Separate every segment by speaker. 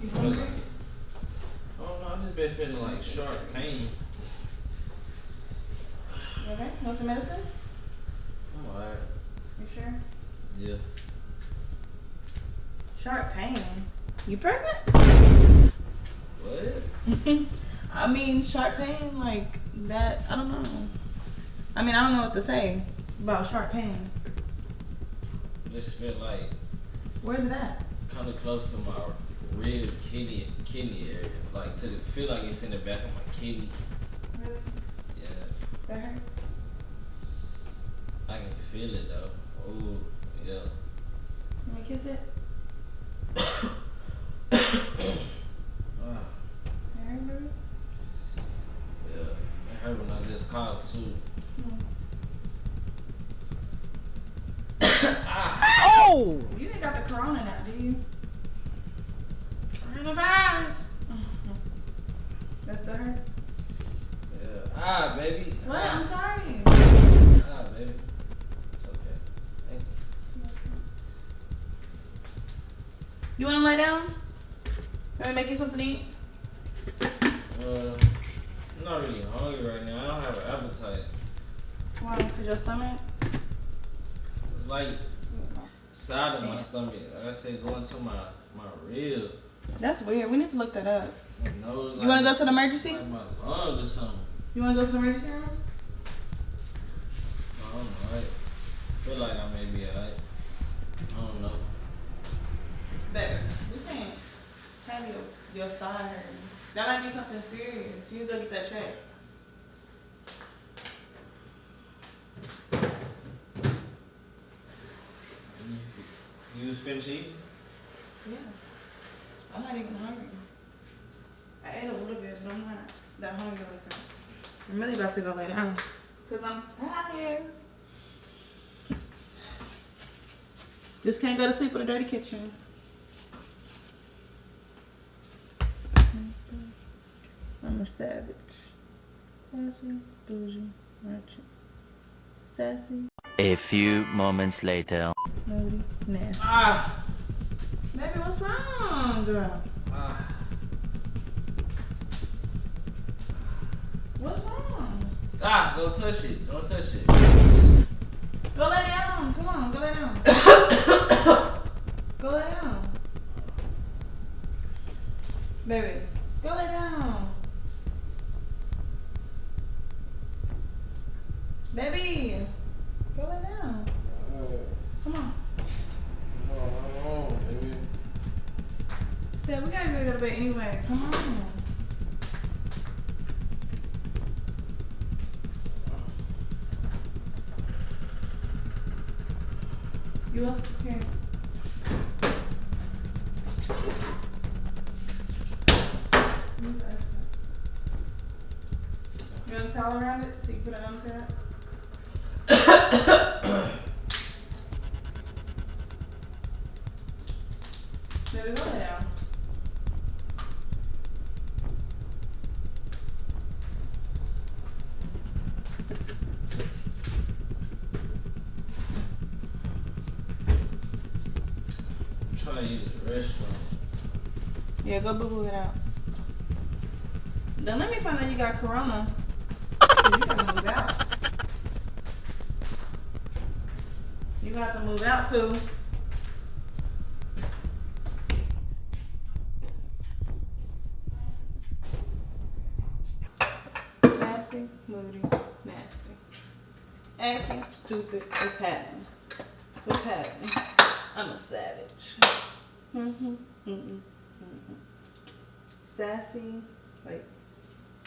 Speaker 1: You hungry?
Speaker 2: I don't know, I just been feeling like sharp pain.
Speaker 1: You okay? You want some medicine?
Speaker 2: I'm alright.
Speaker 1: You sure?
Speaker 2: Yeah.
Speaker 1: Sharp pain. You pregnant?
Speaker 2: What?
Speaker 1: I mean, sharp pain like that. I don't know. I mean, I don't know what to say about sharp pain.
Speaker 2: Just feel like
Speaker 1: Where's it at?
Speaker 2: kind of close to my rib kidney area. Like feel like it's in the back of my kidney.
Speaker 1: Really?
Speaker 2: Yeah.
Speaker 1: That hurt?
Speaker 2: I can feel it though. Oh, yeah.
Speaker 1: You wanna kiss it?
Speaker 2: Ah,
Speaker 1: That hurt, baby?
Speaker 2: yeah. It hurt when I just coughed too. Ah.
Speaker 1: Oh! You ain't got the corona now, do you?
Speaker 2: Coronavirus.
Speaker 1: That still hurt?
Speaker 2: Yeah. Ah, baby.
Speaker 1: What? I'm sorry.
Speaker 2: Ah, baby. It's okay. Thank you.
Speaker 1: You wanna lay down? Let me make you something to eat?
Speaker 2: I'm not really hungry right now. I don't have an appetite.
Speaker 1: Why? Cause your stomach?
Speaker 2: It's like side of my stomach. Like I said, going to my rib.
Speaker 1: That's weird. We need to look that up.
Speaker 2: Nose,
Speaker 1: You wanna go to the emergency?
Speaker 2: Like my lungs or something.
Speaker 1: You wanna go to the emergency room?
Speaker 2: I don't know. I feel like I may be alright. I don't know.
Speaker 1: Better. We can't have your side hurting. That might be something serious. You need to go get that checked.
Speaker 2: You was finished eating?
Speaker 1: Yeah. I'm not even hungry. I ate a little bit, but I'm not that hungry like that. I'm really about to go lay down. Because I'm tired. Just can't go to sleep with a dirty kitchen. I'm a savage. Sassy, bougie, merchant. Sassy.
Speaker 3: A few moments later.
Speaker 1: Moody, nasty.
Speaker 2: Ah!
Speaker 1: Baby, what's wrong, girl?
Speaker 2: Ah.
Speaker 1: What's wrong?
Speaker 2: Ah! Don't touch it. Don't touch it.
Speaker 1: Go lay down. Come on, go lay down. Go lay down. Baby, go lay down. Baby, go lay down. Come on.
Speaker 2: Oh, baby.
Speaker 1: Said we gotta go to bed anyway. Come on. You up? Here. You want a towel around it so you can put it on the tap? There we go now.
Speaker 2: I'm trying to use the restroom.
Speaker 1: Yeah, go boo-boo it out. Then let me find out you got corona. 'Cause you gotta move out. You gonna have to move out, Pooh. Sassy, moody, nasty. Acting stupid. What's happening? What's happening? I'm a savage. Sassy, like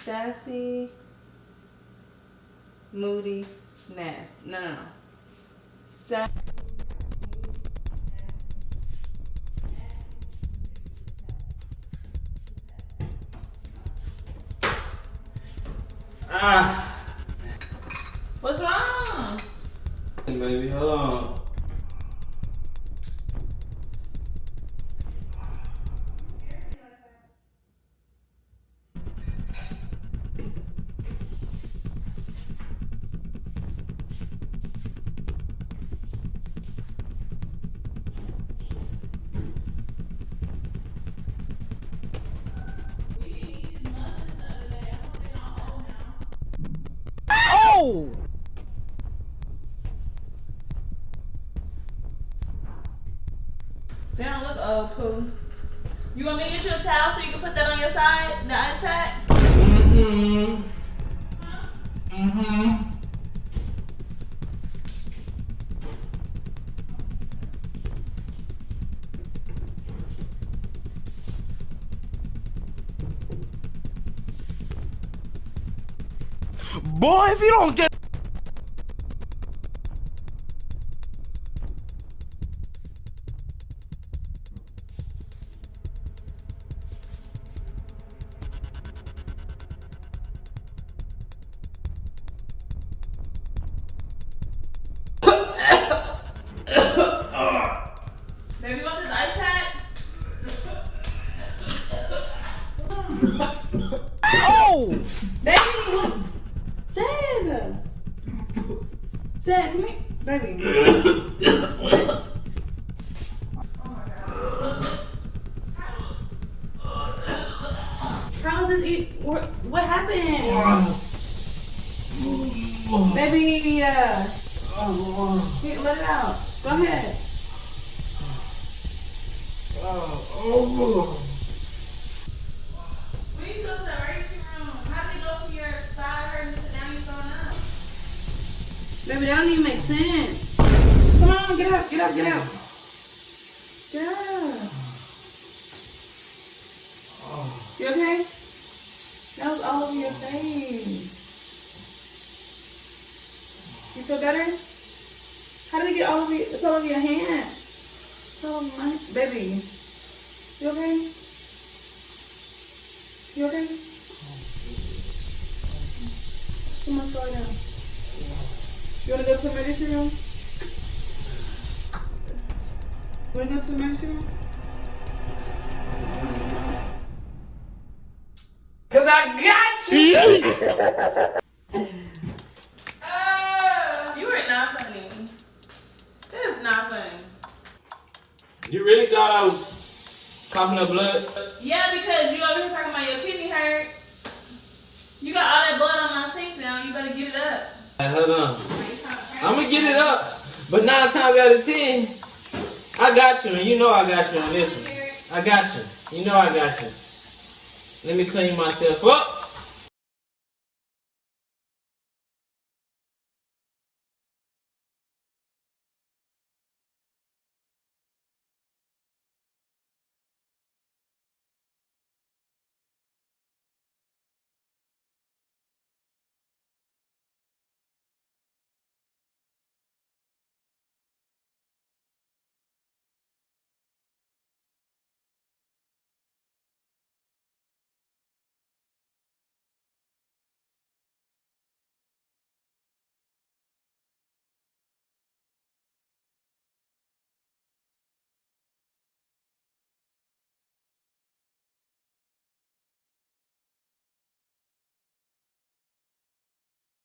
Speaker 1: sassy, moody, nasty. No. Sassy.
Speaker 2: Ah!
Speaker 1: What's wrong?
Speaker 2: Hey, baby, hold on.
Speaker 4: Oh!
Speaker 1: They don't look old, Pooh. You want me to get you a towel so you can put that on your side? The ice pack?
Speaker 2: Mm-hmm. Mm-hmm.
Speaker 4: Boy, if you don't get...
Speaker 1: Baby, want this ice pack?
Speaker 4: Oh!
Speaker 1: Baby, look. Ced. Ced, come here. Baby. Oh my God. How is this eat? What happened? Baby, here, let it out. Go ahead. When you go to the emergency room, how did it go from your side hurting to now you throwing up? Baby, that don't even make sense. Come on, get up, get up, get up. Get up. You okay? That was all over your face. You feel better? How did it get all over you? It's all over your hand. So much. Baby, you okay? You okay? Come on, slow down. You wanna go to the emergency room? You wanna go to the emergency room?
Speaker 2: Cause I got you!
Speaker 1: You are not funny. This is not funny.
Speaker 2: You really thought I was coughing up blood?
Speaker 1: Yeah, because you over here talking about your kidney hurt. You got all that blood on my sink now. You better get it up.
Speaker 2: Hold on. I'm gonna get it up, but 9 times out of 10, I got you, and you know I got you on this one. I got you. You know I got you. Let me clean myself up.